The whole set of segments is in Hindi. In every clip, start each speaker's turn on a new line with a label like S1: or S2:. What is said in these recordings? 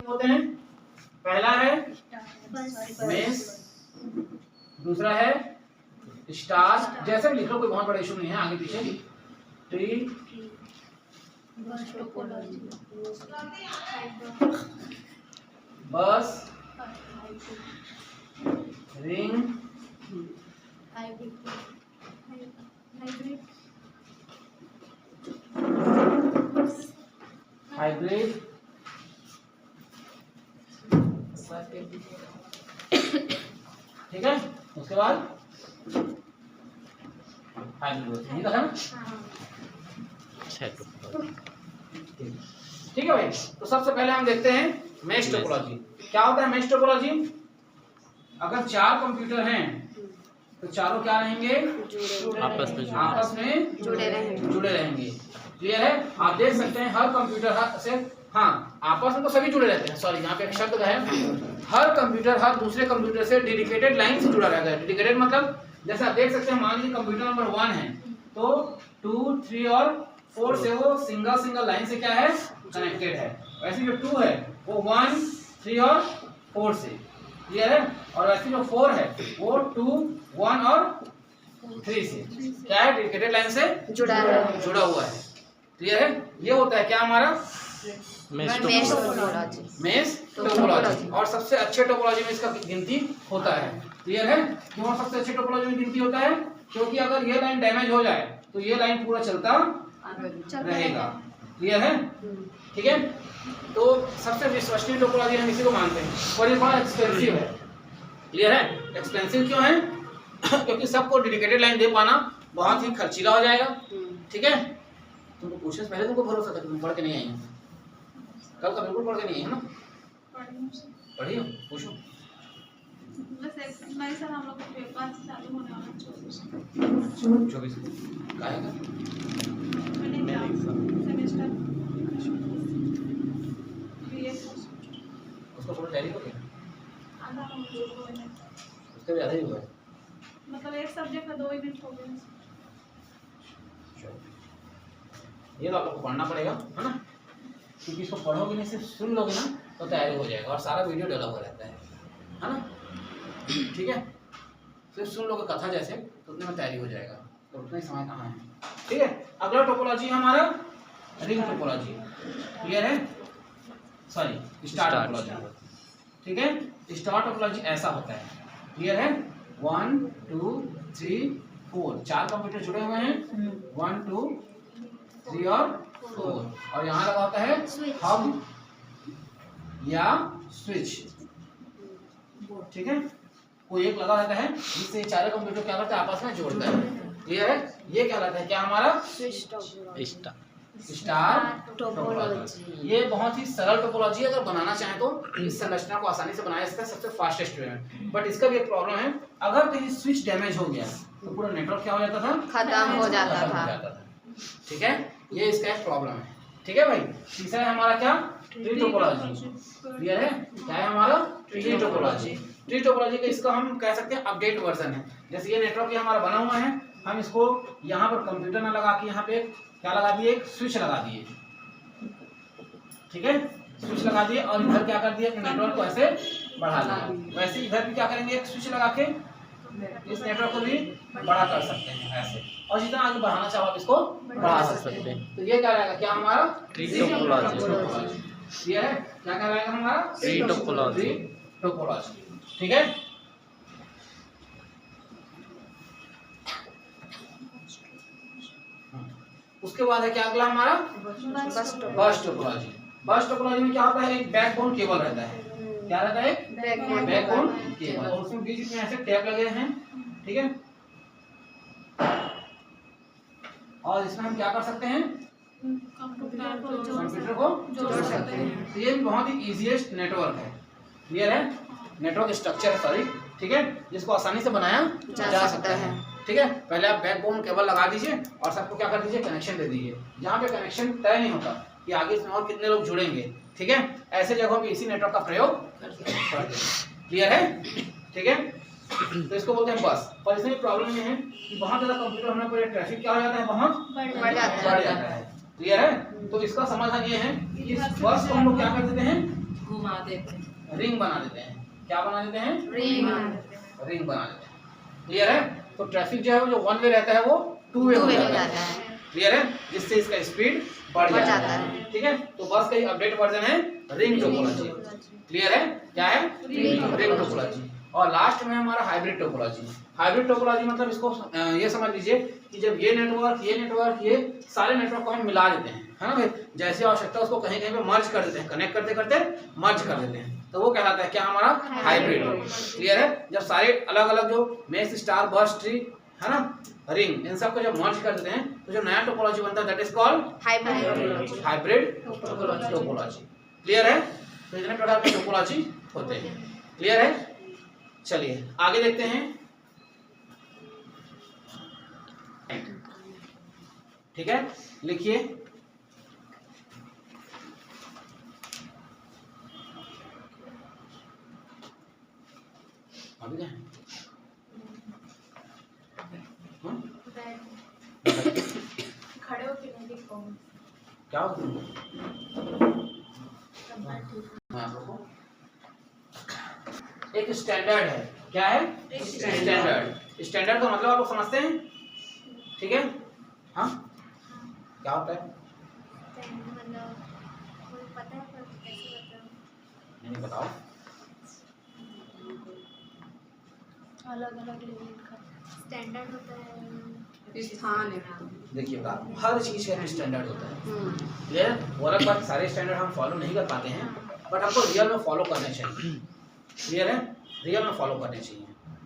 S1: होते हैं। पहला है मेश, दूसरा है स्टार, जैसे भी लिख लो कोई बहुत बड़ा इशू नहीं है, आगे पीछे। ट्री, बस, रिंग, हाइब्रिड, ठीक है। उसके बाद हाइब्रिड, ठीक है ना? ठीक है भाई। तो सबसे पहले हम देखते हैं मेश टोपोलॉजी। क्या होता है मेश टोपोलॉजी? अगर 4 कंप्यूटर हैं तो चारों क्या रहेंगे? आपस में जुड़े रहेंगे। क्लियर है? आप देख सकते हैं हर कंप्यूटर से, हाँ आपस में तो सभी जुड़े रहते हैं, सॉरी यहाँ पे एक शब्द है, हर कंप्यूटर हर दूसरे कंप्यूटर से डेडिकेटेड लाइन से जुड़ा रहता है। डेडिकेटेड मतलब जैसे आप देख सकते हैं, मान लीजिए कंप्यूटर नंबर 1 है तो 2, 3 और 4 से वो सिंगल लाइन से क्या है? कनेक्टेड है। वैसे जो 2 है वो 1, 3 और 4 से, क्लियर है? और वैसे जो 4 है वो 2, 1 और 3 से क्या है? डेडिकेटेड लाइन से जुड़ा हुआ है। क्लियर है? ये होता है क्या हमारा? Mesh topology. और सबसे अच्छे टोपोलॉजी में इसका गिनती होता है। क्लियर है? क्यों सबसे अच्छे टोपोलॉजी में गिनती होता है? क्योंकि अगर ये लाइन डैमेज हो जाए तो ये लाइन पूरा चलता रहेगा। क्लियर है? ठीक है। तो सबसे विश्वसनीय टोपोलॉजी हम इसी को मानते हैं, और ये बड़ा एक्सपेंसिव है। क्लियर है? एक्सपेंसिव क्यों है? क्योंकि सबको डेडिकेटेड लाइन दे पाना बहुत ही खर्चीला हो जाएगा। ठीक है? तुमको पूछने से पहले तुमको भरोसा था, तुम पढ़ के नहीं आई हो, कल का बिल्कुल पढ़ के नहीं है ना? पढ़ी हो? पूछो।
S2: नहीं सर, हम लोग को पेपर चालू होने वाला है
S1: 24 का है।
S2: सेमेस्टर
S1: उसको थोड़ा टैली हो गया,
S2: आधा हो गया,
S1: उसका भी आधा ही हुआ है,
S2: मतलब एक सब्जेक्ट का 2 यूनिट हो गया।
S1: ये तो आप लोग को पढ़ना पड़ेगा, है ना? क्योंकि इसको पढ़ोगे नहीं, सिर्फ सुन लोगे ना तो तैयारी हो जाएगा, और सारा वीडियो डला हुआ रहता है ना? ठीक है? सिर्फ सुन लोगे कथा जैसे तो उतने में तैयारी हो जाएगा, तो उतना ही समय कहाँ है। ठीक है? अगला टोपोलॉजी है हमारा रिंग टोपोलॉजी। क्लियर है? Sorry, star topology. ठीक है? स्टार टोपोलॉजी ऐसा होता है। क्लियर है? 1, 2, 3, 4 4 कंप्यूटर जुड़े हुए हैं, 1, 2, 3 और 4, और यहाँ लगा होता है हब या स्विच। ठीक है? कोई एक लगा रहता है जिससे चारों कंप्यूटर क्या करता है? आपस में जोड़ता है। क्लियर है? ये क्या रहता है? क्या हमारा? Star topology. ये बहुत ही सरल टोपोलॉजी है। अगर बनाना चाहें तो इस संरचना को आसानी से बनाया इसका सबसे फास्टेस्ट वे है। बट इसका भी एक प्रॉब्लम है, अगर कहीं स्विच डैमेज हो गया तो पूरा नेटवर्क क्या हो जाता था? खत्म हो जाता था। ठीक है? ये इसका एक प्रॉब्लम है। ठीक है भाई? तीसरा है हमारा क्या? Tree topology. क्लियर है? क्या है हमारा? Tree topology. ट्री टोपोलॉजी का इसका हम कह सकते हैं अपडेट वर्जन है। जैसे ये नेटवर्क हमारा बना हुआ है, हम इसको यहाँ पर कंप्यूटर ना लगा के यहाँ पे क्या लगा दिए? एक स्विच लगा दिए। ठीक है? स्विच लगा दिए और इधर क्या कर दिया? नेटवर्क को ऐसे बढ़ा दिया। वैसे इधर भी क्या करेंगे? एक स्विच लगा के इस नेटवर्क को भी बड़ा कर सकते हैं ऐसे, और जितना आगे बढ़ाना चाहो आप इसको बढ़ा सकते हैं। तो ये क्या रहेगा? क्या हमारा? Tree topology. ये है क्या रहेगा हमारा? Tree topology. ठीक है? उसके बाद है क्या अगला हमारा? बस टोपोलॉजी। बस टोपोलॉजी में क्या होता है? एक बैकबोन केबल रहता है। क्या रहता है? बैकबोन केबल, और उसमें बीच में ऐसे टैप लगे हैं। ठीक है? और इसमें हम क्या कर सकते हैं? कंप्यूटर को जोड़ सकते हैं। तो ये भी बहुत ही इजीएस्ट नेटवर्क है। क्लियर है? नेटवर्क स्ट्रक्चर है, सॉरी। ठीक है? जिसको आसानी से बनाया जा सकता है। ठीक है? पहले आप बैकबोन केबल लगा दीजिए और सबको क्या कर दीजिए? कनेक्शन दे दीजिए। जहाँ पे कनेक्शन तय नहीं होता कि आगे इसमें और कितने लोग जुड़ेंगे, ठीक है, ऐसे जगहों पे इसी नेटवर्क का प्रयोग करते हैं। क्लियर है? ठीक है? तो इसको बोलते हैं बस। और इसमें प्रॉब्लम ये है कि बहुत ज़्यादा कंप्यूटर होने पर ट्रैफिक क्या हो जाता है? बहुत बढ़ जाता है। क्लियर है? तो इसका समाधान ये है कि इस बस को हम लोग क्या कर देते हैं?
S3: देते हैं।
S1: रिंग बना देते हैं। क्या बना देते हैं?
S3: रिंग
S1: रिंग बना देते हैं। क्लियर है? तो ट्रैफिक जो है वो जो वन वे रहता है वो टू वे हो जाता है। क्लियर है? जिससे इसका स्पीड बढ़ जाता है। ठीक है, तो बस का ही अपडेट वर्जन है रिंग टोपोलॉजी। क्लियर है? क्या है? Ring topology. और लास्ट में हमारा हाइब्रिड टोपोलॉजी। हाइब्रिड टोपोलॉजी मतलब इसको ये समझ लीजिए कि जब ये नेटवर्क ये सारे नेटवर्क को हम मिला देते हैं, है ना भाई, जैसे आवश्यकता उसको कहीं कहीं पे मर्ज कर देते हैं, कनेक्ट करते करते मर्ज कर देते हैं, तो वो कहलाता है क्या? हमारा हाइब्रिड। क्लियर है? जब सारे अलग अलग जो मेश, स्टार, बर्स्ट, ट्री, है ना, रिंग, इन सबको जब मर्ज कर देते हैं तो जो नया टोपोलॉजी बनता है that is called hybrid topology. Clear है? तो इतने प्रकार के टोपोलॉजी होते हैं। क्लियर है? चलिए आगे देखते हैं। ठीक है, लिखिए। अभी क्या है?
S2: खड़े होके नहीं दिख पाऊंगी।
S1: क्या हो मैं आप लोग को एक स्टैंडर्ड है। क्या है? स्टैंडर्ड। स्टैंडर्ड का मतलब आप लोग समझते हैं? ठीक है, हाँ, क्या होता है? नहीं बताओ।
S2: अलग अलग लेवल का
S3: स्टैंडर्ड होता है स्थान है।
S1: देखिए बता, हर चीज का स्टैंडर्ड होता है। क्लियर? वो अलग बात, सारे स्टैंडर्ड हम फॉलो नहीं कर पाते हैं, बट हमको रियल में फॉलो करने चाहिए। क्लियर है? रियल में फॉलो करने चाहिए।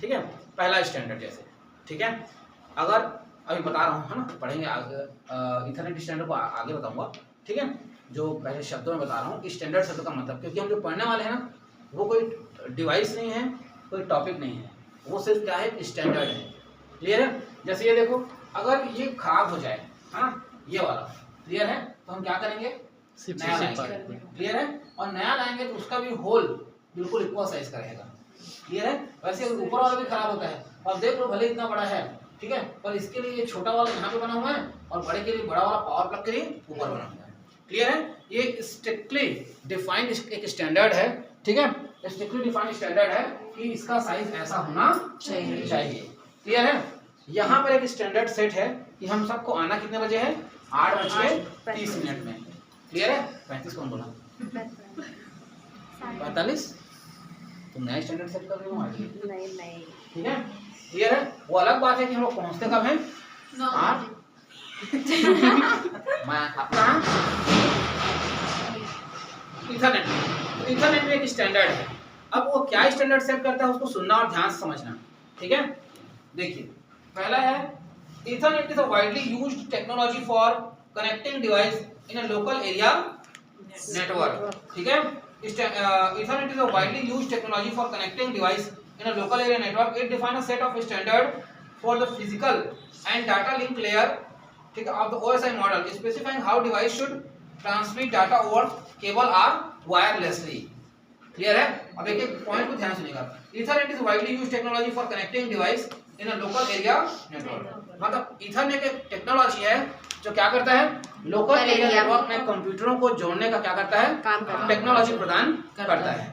S1: ठीक है, पहला स्टैंडर्ड जैसे, ठीक है, अगर अभी बता रहा हूँ, है ना, पढ़ेंगे आगे, इथरनेट स्टैंडर्ड को आगे बताऊंगा। ठीक है, जो पहले शब्दों में बता रहा हूँ कि स्टैंडर्ड शब्द का मतलब, क्योंकि हम जो पढ़ने वाले हैं ना वो कोई डिवाइस नहीं है, कोई टॉपिक नहीं है, वो सिर्फ क्या है? स्टैंडर्ड है। क्लियर है? जैसे ये देखो, अगर ये खराब हो जाए, है ना, ये वाला, क्लियर है, तो हम क्या करेंगे? नया लाएंगे। क्लियर है? और नया लाएंगे तो उसका भी होल बिल्कुल इक्वल साइज का रहेगा। क्लियर है? वैसे ऊपर वाला भी खराब होता है, और देख लो भले इतना बड़ा है, ठीक है, पर इसके लिए ये छोटा वाला यहाँ पे बना हुआ है और बड़े के लिए बड़ा वाला पावर प्लग के लिए ऊपर बना हुआ है। क्लियर है? ये स्ट्रिक्टली डिफाइंड एक स्टैंडर्ड है। ठीक है, स्ट्रिक्टली डिफाइंड स्टैंडर्ड है कि इसका साइज ऐसा होना चाहिए। क्लियर है? यहाँ पर एक स्टैंडर्ड सेट है कि हम सबको आना कितने बजे है? 8:30 में। क्लियर है? 35 कौन बोला? 45? तुम नया स्टैंडर्ड सेट कर रहे हो आज?
S3: नहीं।
S1: ठीक है, क्लियर है? वो अलग बात है कि हम लोग पहुंचते कब हैं? 8। मैं अपना इथरनेट में एक स्टैंडर्ड है। अब वो क्या स्टैंडर्ड सेट करता है उसको सुनना और ध्यान से समझना। ठीक है, देखिए पहला है Ethernet is a widely used technology for connecting device in a local area network. ठीक है, Ethernet is a widely used technology for connecting device in a local area network. It defines a set of standard for the physical and data link layer, ठीक है, of the OSI model, specifying how device should transmit data over cable or wirelessly. Clear है? अब एक एक पॉइंट को ध्यान सुनिएगा। Ethernet is widely used technology for connecting device in a local area network. मतलब Ethernet एक टेक्नोलॉजी है जो क्या करता है? लोकल एरिया नेटवर्क में कंप्यूटरों को जोड़ने का क्या करता है? टेक्नोलॉजी प्रदान करता है।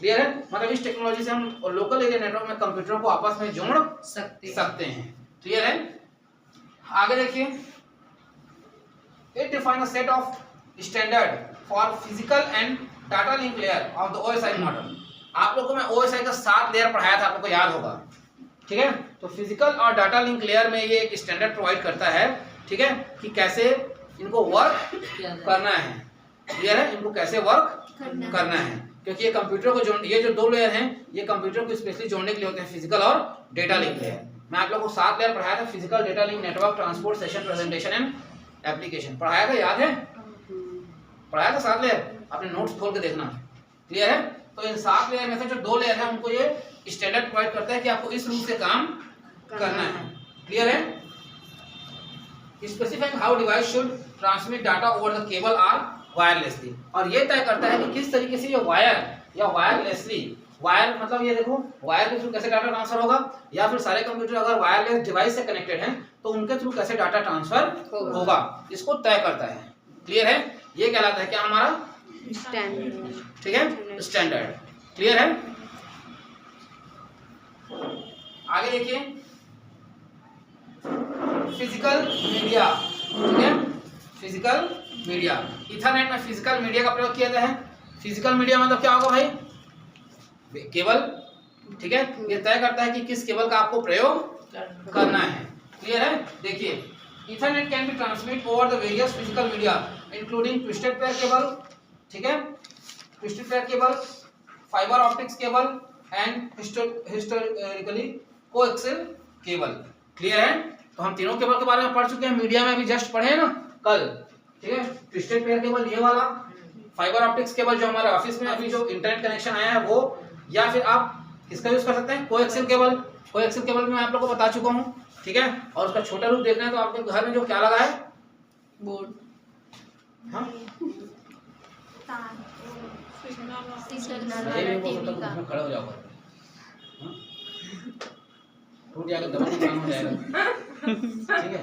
S1: क्लियर है? मतलब इस टेक्नोलॉजी से हम लोकल एरिया नेटवर्क में कंप्यूटरों को आपस में जोड़ सकते हैं। क्लियर है? आगे देखिए, it define a set of standard for physical and data link layer of the OSI model. आप लोगों को मैं ओएसआई का 7 लेयर पढ़ाया था, आपको याद होगा। ठीक है, तो फिजिकल और डाटा लिंक लेयर में ये एक स्टैंडर्ड प्रोवाइड करता है। ठीक है, कि कैसे इनको वर्क करना है। क्लियर है? इनको कैसे वर्क करना है, क्योंकि ये कंप्यूटर को जोड़, ये जो 2 लेयर हैं ये कंप्यूटर को स्पेशली जोड़ने के लिए होते हैं, फिजिकल और डेटा लिंक लेयर। मैं आप लोगों को 7 लेयर पढ़ाया था, physical, data link, network, transport, session, presentation and application पढ़ाया था, याद है? पढ़ाया था 7 लेयर, अपने नोट्स खोल के देखना। क्लियर है? तो इन 7 लेयर में से जो 2 लेयर है उनको ये स्टैंडर्ड प्रोवाइड करता है कि आपको इस रूप से काम करना है। क्लियर है? Specifying how device should transmit data over the cable और वायरलेसली, और ये तय करता है कि किस तरीके से ये वायर या वायरलेसली, वायर मतलब ये देखो वायर के थ्रू कैसे डाटा ट्रांसफर होगा, या फिर सारे कंप्यूटर अगर वायरलेस डिवाइस से कनेक्टेड हैं तो उनके थ्रू कैसे डाटा ट्रांसफर होगा, इसको तय करता है। क्लियर है? ये कहलाता है क्या? हमारा
S3: स्टैंडर्ड।
S1: ठीक है, स्टैंडर्ड। क्लियर है? आगे देखिए, फिजिकल मीडिया। ठीक है, फिजिकल मीडिया। इथरनेट में फिजिकल मीडिया का प्रयोग किया गया है। फिजिकल मीडिया मतलब क्या होगा भाई? केबल। ठीक है, ये तय करता है कि किस केबल का आपको प्रयोग करना है। क्लियर है? देखिए, Ethernet can be transmit over the various physical media including twisted pair cable. ठीक है, twisted pair cable, fibre optics cable and historically coaxial cable. Clear है? तो हम तीनों केबल के बारे में पढ़ चुके हैं, मीडिया में अभी जस्ट पढ़े हैं ना कल। ठीक है, ट्विस्टेड पेयर केबल ये वाला, फाइबर ऑप्टिक्स केबल जो हमारे ऑफिस में अभी जो इंटरनेट कनेक्शन आया है वो, या फिर आप किसका यूज कर सकते हैं? Coaxial cable. कोएक्सियल केबल में आप लोगों को बता चुका हूँ। ठीक है, और उसका छोटा रूप देखना है तो आपके घर में जो क्या लगा है? बोर्ड। हाँ, खड़ा हो जाओगे, टूट जाएगा, दबा के काम हो जाएगा। ठीक है,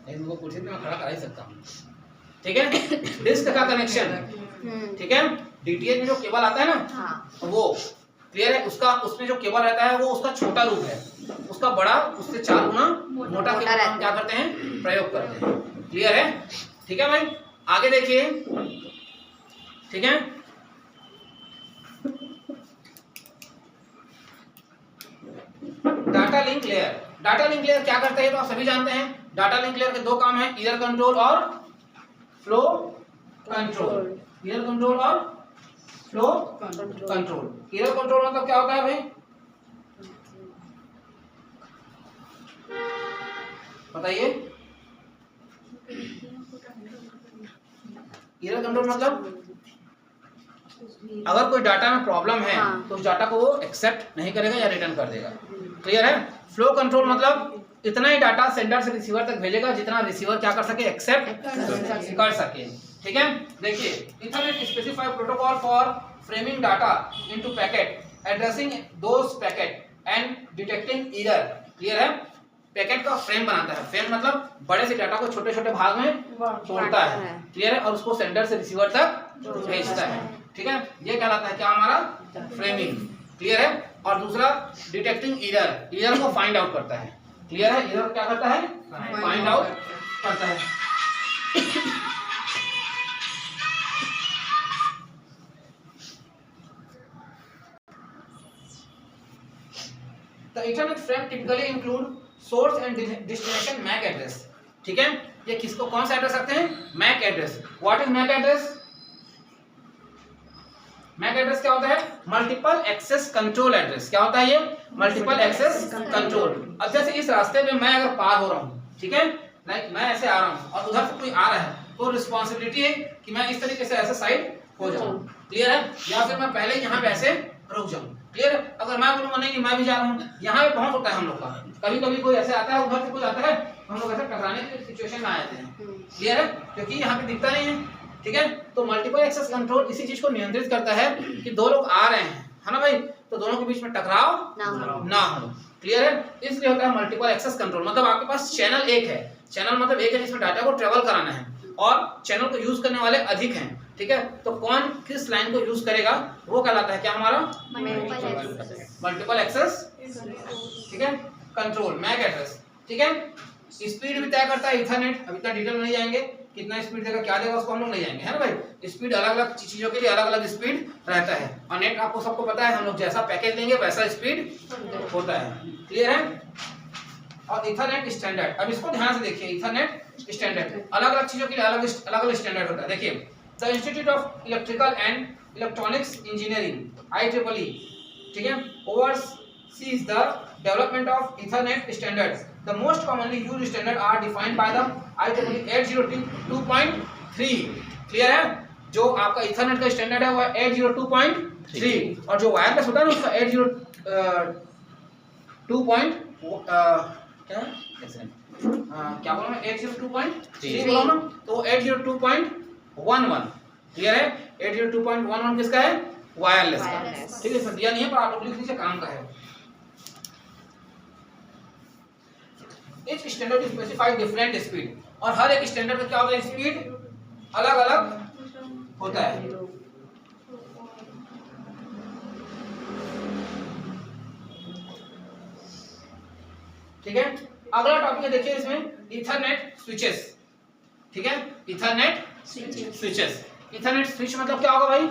S1: इनको कुर्सी पे मैं खड़ा करा ही सकता हूँ। ठीक है, डिस्क का कनेक्शन। ठीक है, डीटीएच में जो केबल आता है ना, वो क्लियर है, उसका उसमें जो केबल रहता है वो उसका छोटा रूप है, उसका बड़ा उससे 4 गुना मोटा केबल हम क्या करते हैं? प्रयोग करते हैं। क्लियर है? ठीक है भाई, आगे देखिए। ठीक है, data link layer. Data link layer क्या करता है तो आप सभी जानते हैं। डाटा लिंक लेयर के दो काम हैं, ईयर कंट्रोल और फ्लो कंट्रोल। ईयर कंट्रोल और फ्लो कंट्रोल। ईयर कंट्रोल मतलब क्या होता है भाई? बताइए। ईयर कंट्रोल मतलब अगर कोई डाटा में प्रॉब्लम है तो उस डाटा को वो एक्सेप्ट नहीं करेगा या रिटर्न कर देगा। क्लियर है? फ्लो कंट्रोल मतलब इतना ही डाटा सेंडर से रिसीवर तक भेजेगा जितना रिसीवर क्या कर सके? एक्सेप्ट कर सके। ठीक है, देखिए, Ethernet specify protocol for framing data into packet, addressing those packet and detecting error. Clear है? पैकेट का फ्रेम बनाता है। फ्रेम मतलब बड़े से डाटा को छोटे छोटे भाग में तोड़ता है। क्लियर है? और उसको सेंडर से रिसीवर तक भेजता है। ठीक है, ये कहलाता है क्या? हमारा फ्रेमिंग। क्लियर है? और दूसरा डिटेक्टिंग एरर, एरर को फाइंड आउट करता है। क्लियर है? एरर क्या करता है? फाइंड आउट करता है। The Ethernet frame typically include source and destination MAC address. ठीक है, ये किसको कौन सा एड्रेस रखते हैं? MAC address. What is MAC address? MAC address क्या होता है? Multiple access control address. क्या होता है ये? Multiple access control. अब जैसे इस रास्ते में मैं अगर पार हो रहा हूँ, ठीक है, लाइक मैं ऐसे आ रहा हूँ और उधर से कोई आ रहा है, तो रिस्पॉन्सिबिलिटी है कि मैं इस तरीके से ऐसे साइड हो जाऊँ। क्लियर है? या फिर मैं पहले यहाँ पे ऐसे रुक जाऊँ। क्लियर है? अगर मैं बोलूँगा नहीं मैं भी जा रहा हूँ, यहाँ पे पहुँच होता है हम लोग का। कभी कभी कोई ऐसे आता है, उधर से कोई आता है, हम लोग ऐसे टकराने की सिचुएशन में आ जाते हैं। क्लियर है? क्योंकि यहाँ पे दिखता नहीं है। ठीक है, तो मल्टीपल एक्सेस कंट्रोल इसी चीज को नियंत्रित करता है कि दो लोग आ रहे हैं, है ना भाई, तो दोनों के बीच में टकराव ना हो। क्लियर है? इसलिए होता है मल्टीपल एक्सेस कंट्रोल। मतलब आपके पास चैनल एक है, चैनल मतलब एक है जिसमें डाटा को ट्रेवल कराना है और चैनल को यूज करने वाले अधिक हैं। ठीक है, तो कौन किस लाइन को यूज करेगा वो कहलाता है क्या? हमारा मल्टीपल एक्सेस। ठीक है, कंट्रोल, मैक एड्रेस। ठीक है, स्पीड भी तय करता है इथरनेट। अभी तक डिटेल में नहीं जाएंगे, कितना स्पीड देगा क्या देगा उसको हम लोग नहीं जाएंगे, है ना भाई। स्पीड अलग अलग चीजों के लिए अलग अलग स्पीड रहता है और नेट आपको सबको पता है, हम लोग जैसा पैकेज लेंगे वैसा स्पीड होता है। क्लियर है? और इथरनेट स्टैंडर्ड, अब इसको ध्यान से देखिए। इथरनेट स्टैंडर्ड अलग अलग चीजों के लिए अलग अलग स्टैंडर्ड होता है। देखिए, the institute of electrical and electronics engineering IEEE, ठीक है, oversees the development of Ethernet standards. The most commonly used standards are defined by the IEEE 802.3. Clear है? जो आपका इथरनेट का स्टैंडर्ड है वो 802.3 और जो वायरलेस होता है ना उसका 802.3 बोला ना, तो 802.11। क्लियर है? 802.11 किसका है? वायरलेस का। ठीक है, इसमें दिया नहीं है पर आप लोग लिख लीजिए, काम का है। Each standard specify different speed, और हर एक स्टैंडर्ड का क्या होता है? स्पीड अलग अलग होता है। ठीक है। अगला टॉपिक है देखिए इसमें ईथरनेट स्विचेस, ठीक है, ईथरनेट स्विचेस। ईथरनेट स्विच मतलब क्या होगा भाई?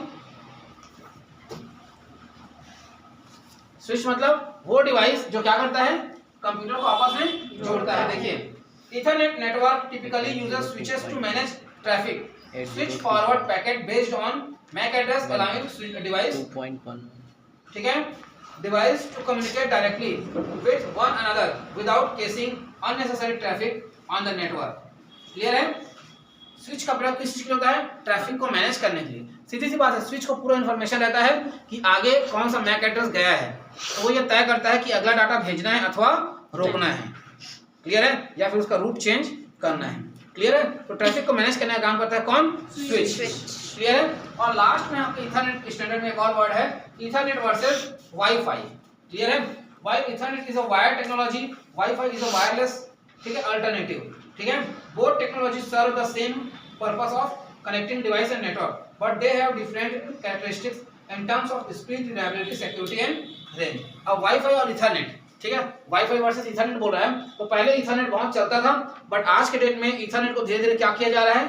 S1: स्विच मतलब वो डिवाइस जो क्या करता है, कंप्यूटर को आपस में जोड़ता है। देखिए Ethernet network typically uses switches to manage traffic, switch forward packet based on MAC address allowing device
S4: 2.1,
S1: ठीक है, device to communicate directly with one another without causing unnecessary traffic on the network. Clear है? स्विच का प्रयोग किस चीज के लिए होता है? ट्रैफिक को मैनेज करने के लिए। सीधी सी बात है, स्विच को पूरा इंफॉर्मेशन रहता है कि आगे कौन सा मैक एड्रेस गया है, तो वो ये तय करता है कि अगला डाटा भेजना है अथवा रोकना है। क्लियर है? या फिर उसका रूट चेंज करना है। क्लियर है? तो ट्रैफिक को मैनेज करने का काम करता है कौन? स्विच। क्लियर है? और लास्ट में आपके ईथरनेट स्टैंडर्ड में एक और वर्ड है ईथरनेट वर्सेस वाईफाई। क्लियर है? While Ethernet is a wired technology, WiFi is a wireless, ठीक है, अल्टरनेटिव। ठीक है, both technology serve the same purpose of connecting device and network, but they have different characteristics in terms of speed, reliability, security and range. अब वाईफाई और ईथरनेट, ठीक है, वाईफाई वर्सेस ईथरनेट बोल रहा है, तो पहले ईथरनेट बहुत चलता था, बट आज के डेट में ईथरनेट को धीरे धीरे क्या किया जा रहा है?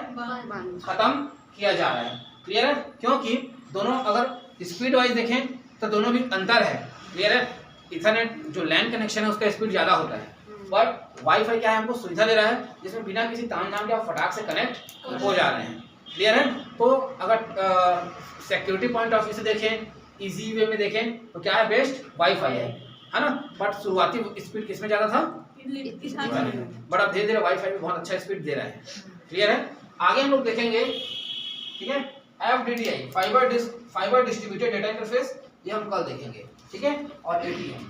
S1: खत्म किया जा रहा है। क्लियर है? क्योंकि दोनों अगर स्पीड वाइज देखें तो दोनों भी अंतर है। क्लियर है? ईथरनेट जो लैन कनेक्शन है उसका स्पीड ज्यादा होता है, बट वाईफाई क्या है, हमको सुविधा दे रहा है जिसमें बिना किसी तामझाम के आप फटाक से कनेक्ट हो जा रहे हैं। क्लियर है? तो अगर सिक्योरिटी पॉइंट ऑफ व्यू से देखें, इजी वे में देखें, तो क्या है? बेस्ट वाईफाई है ना। बट शुरुआती स्पीड किसमें ज्यादा था? बट अब धीरे धीरे वाईफाई भी बहुत अच्छा स्पीड दे रहा है। क्लियर है? आगे हम लोग देखेंगे, ठीक है, FDDI fibre distributed data interface, ये हम कल देखेंगे, ठीक है, और ATM।